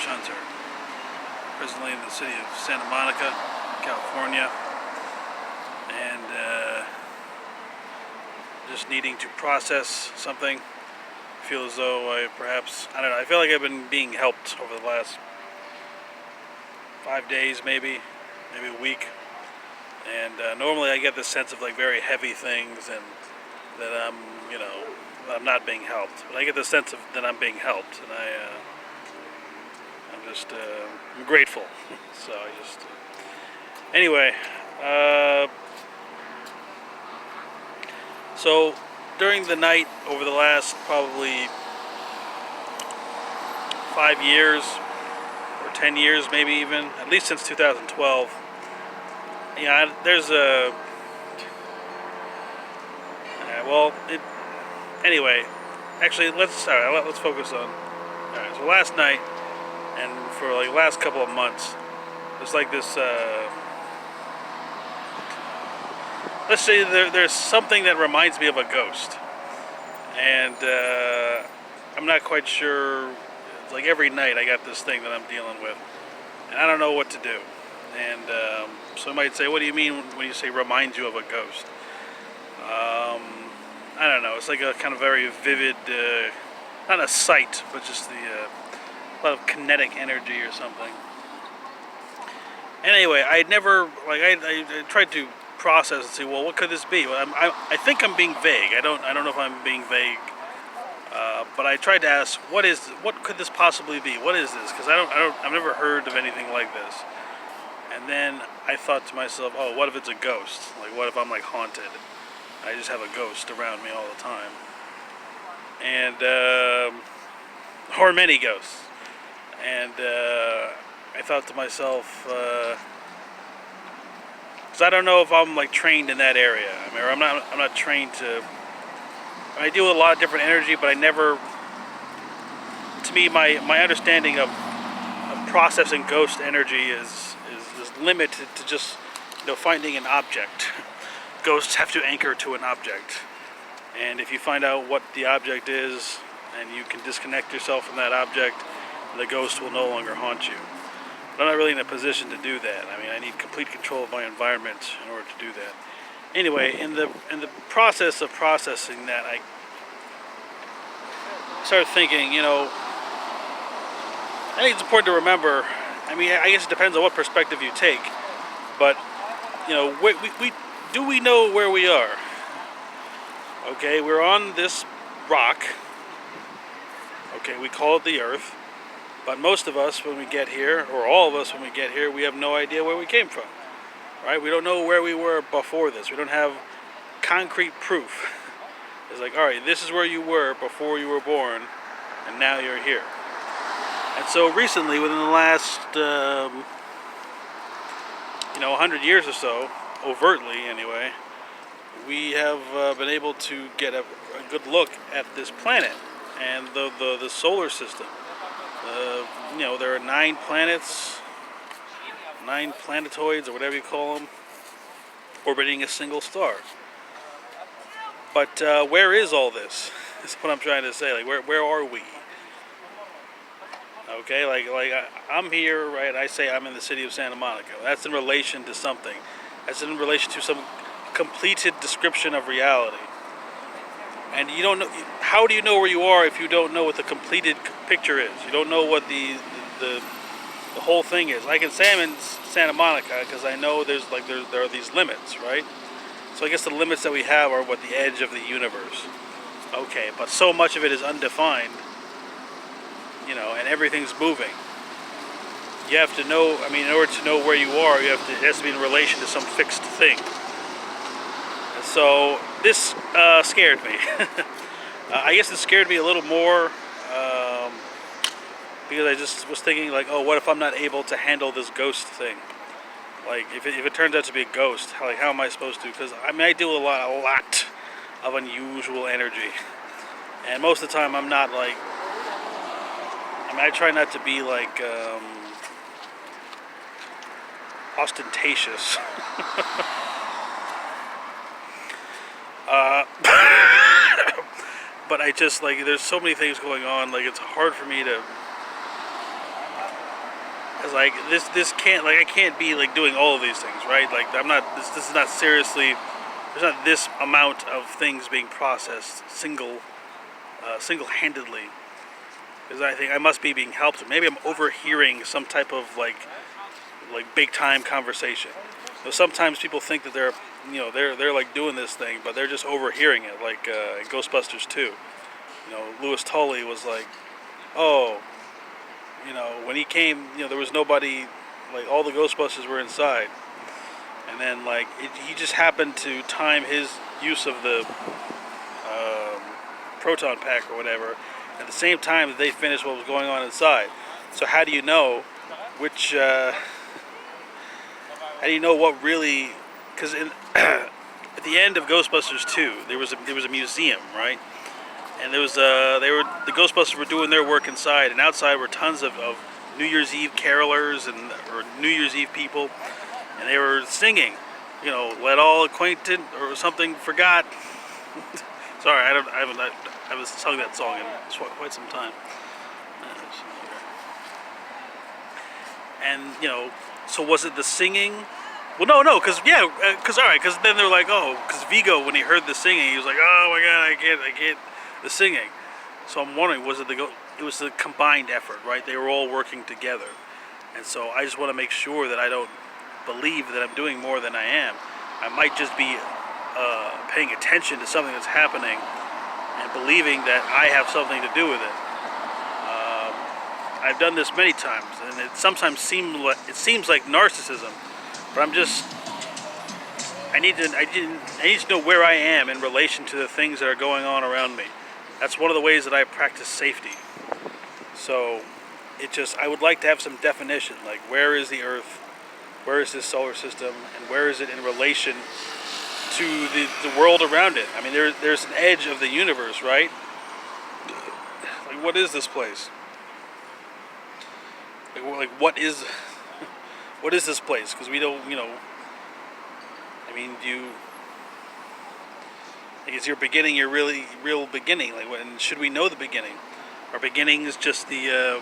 ghost hunter, presently in the city of Santa Monica, California, and just needing to process something. I feel as though I don't know, I feel like I've been being helped over the last 5 days, maybe a week. And normally I get this sense of like very heavy things and that that I'm not being helped. But I get the sense of that I'm being helped, and I'm grateful. So anyway, so during the night over the last probably 5 years or 10 years, maybe even, at least since 2012. There's a anyway. Actually, let's focus on. All right, so last night and for like the last couple of months, there's like this. Let's say there's something that reminds me of a ghost, and I'm not quite sure. It's like every night I got this thing that I'm dealing with, and I don't know what to do. And so you might say, what do you mean when you say reminds you of a ghost? I don't know. It's like a kind of very vivid, not a sight, but just a lot of kinetic energy or something. And anyway, I never I tried to process and see, well, what could this be? Well, I think I'm being vague. I don't know if I'm being vague. But I tried to ask, what could this possibly be? What is this? Because I've never heard of anything like this. And then I thought to myself, oh, what if it's a ghost? Like, what if I'm like haunted? I just have a ghost around me all the time. And, or many ghosts. And I thought to myself, because I don't know if I'm like trained in that area. I mean, I'm not trained to. I deal with a lot of different energy, but I never. To me, my understanding of processing ghost energy is limited to just finding an object. Ghosts have to anchor to an object, and if you find out what the object is, and you can disconnect yourself from that object, the ghost will no longer haunt you. But I'm not really in a position to do that. I mean, I need complete control of my environment in order to do that. Anyway, in the process of processing that, I started thinking, I think it's important to remember. I mean, I guess it depends on what perspective you take, but we know where we are? Okay, we're on this rock. Okay, we call it the Earth. But most of us, when we get here, or all of us when we get here, we have no idea where we came from. Right? We don't know where we were before this. We don't have concrete proof. It's like, all right, this is where you were before you were born, and now you're here. And so recently, within the last 100 years or so, overtly anyway, we have been able to get a good look at this planet and the solar system. There are 9 planets, 9 planetoids, or whatever you call them, orbiting a single star. But where is all this? That's what I'm trying to say. Like, where are we? Okay, I'm here, right? I say I'm in the city of Santa Monica. That's in relation to something. That's in relation to some completed description of reality. And you don't know. How do you know where you are if you don't know what the completed picture is? You don't know what the whole thing is. I can say I'm in Santa Monica because I know there are these limits, right? So I guess the limits that we have are what the edge of the universe. Okay, but so much of it is undefined, and everything's moving. You have to know. I mean, in order to know where you are, it has to be in relation to some fixed thing. So this scared me. I guess it scared me a little more because I just was thinking, like, oh, what if I'm not able to handle this ghost thing? Like, if it turns out to be a ghost, how am I supposed to? Because I deal with a lot of unusual energy, and most of the time I'm not like. I try not to be like ostentatious. But I just there's so many things going on. Like, it's hard for me to. It's like this can't, like, I can't be like doing all of these things, right? Like, I'm not, this is not seriously, there's not this amount of things being processed single-handedly, because I think I must be being helped. Maybe I'm overhearing some type of like big time conversation. So sometimes people think that they're like doing this thing, but they're just overhearing it. Like in Ghostbusters 2, Louis Tully was like, oh, when he came, there was nobody, like all the Ghostbusters were inside, and then like he just happened to time his use of the proton pack or whatever at the same time that they finished what was going on inside. So how do you know which? How do you know what really? Because at the end of Ghostbusters 2, there was a museum, right? And there was the Ghostbusters were doing their work inside, and outside were tons of New Year's Eve carolers or New Year's Eve people, and they were singing, "Let all acquainted" or something. Forgot. Sorry, I haven't sung that song in quite some time. And so was it the singing? Well, no, because then they're like, oh, because Vigo, when he heard the singing, he was like, oh my god, I get the singing. So I'm wondering, was it it was the combined effort, right? They were all working together, and so I just want to make sure that I don't believe that I'm doing more than I am. I might just be paying attention to something that's happening and believing that I have something to do with it. I've done this many times, and it sometimes seems like narcissism, but I need to know where I am in relation to the things that are going on around me. That's one of the ways that I practice safety. So I would like to have some definition, like where is the Earth, where is this solar system, and where is it in relation to the world around it. I mean, there's an edge of the universe, right? Like, what is this place? Like what is this place? Because we don't, I mean, is your beginning your real beginning? Like, when should we know the beginning? Our beginning is just the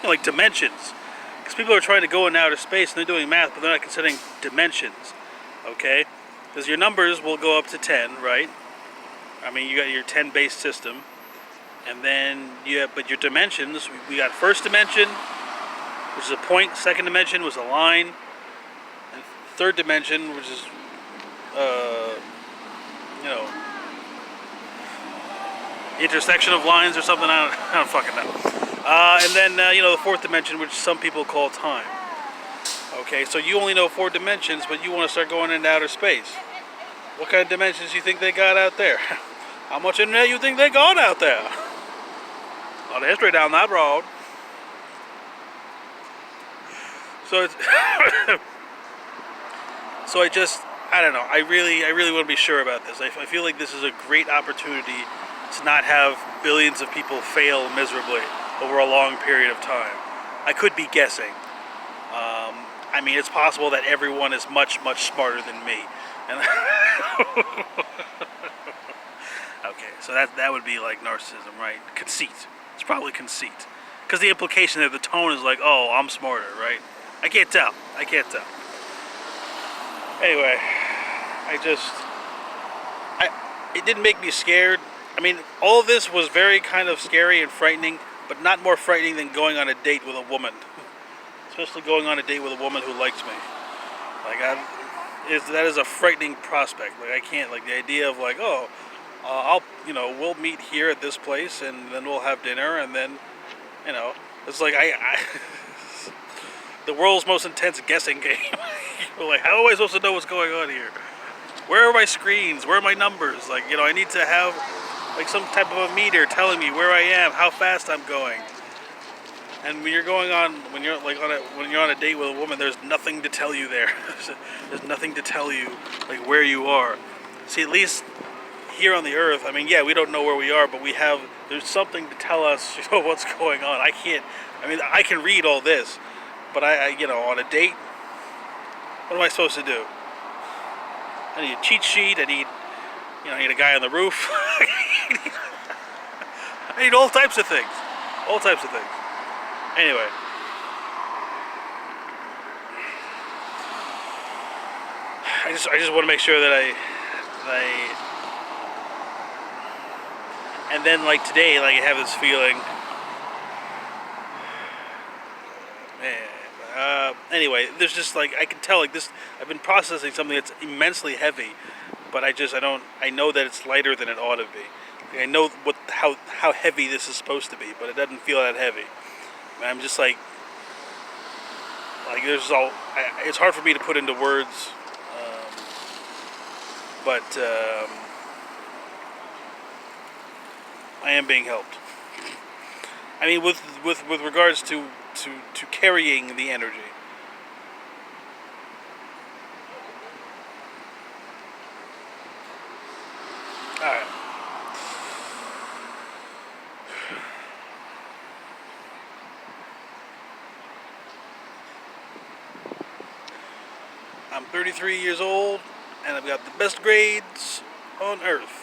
like dimensions. Because people are trying to go in outer space and they're doing math, but they're not considering dimensions. Okay? Because your numbers will go up to 10, right? I mean, you got your 10-base system, and then but your dimensions. We got first dimension, which is a point. Second dimension was a line, and third dimension, which is intersection of lines or something. I don't fucking know. And then the fourth dimension, which some people call time. Okay, so you only know 4 dimensions, but you want to start going into outer space. What kind of dimensions do you think they got out there? How much internet you think they got out there? A lot of history down that road. So it's I don't know. I really want to be sure about this. I feel like this is a great opportunity to not have billions of people fail miserably over a long period of time. I could be guessing. I mean, it's possible that everyone is much smarter than me. And okay, so that would be like narcissism, right? Conceit. It's probably conceit. Because the implication there, the tone is like, oh, I'm smarter, right? I can't tell. Anyway, it didn't make me scared. I mean, all of this was very kind of scary and frightening, but not more frightening than going on a date with a woman. Especially going on a date with a woman who likes me. Like, that is a frightening prospect. Like, I can't, like, the idea of like, oh, we'll meet here at this place, and then we'll have dinner, and then, it's like the world's most intense guessing game. Like, how am I supposed to know what's going on here? Where are my screens? Where are my numbers? Like, I need to have like some type of a meter telling me where I am, how fast I'm going. And when you're on a date with a woman, there's nothing to tell you there. There's nothing to tell you like where you are. See, at least here on the Earth, I mean, yeah, we don't know where we are, but there's something to tell us, what's going on. I can read all this, but on a date, what am I supposed to do? I need a cheat sheet. I need a guy on the roof. I need all types of things. Anyway, I just want to make sure that and then like today, like I have this feeling. Anyway, there's just like I can tell like this. I've been processing something that's immensely heavy, but I don't. I know that it's lighter than it ought to be. Like, I know how heavy this is supposed to be, but it doesn't feel that heavy. And I'm just like there's all. It's hard for me to put into words, but I am being helped. I mean, with regards to carrying the energy. All right. I'm 33 years old, and I've got the best grades on earth.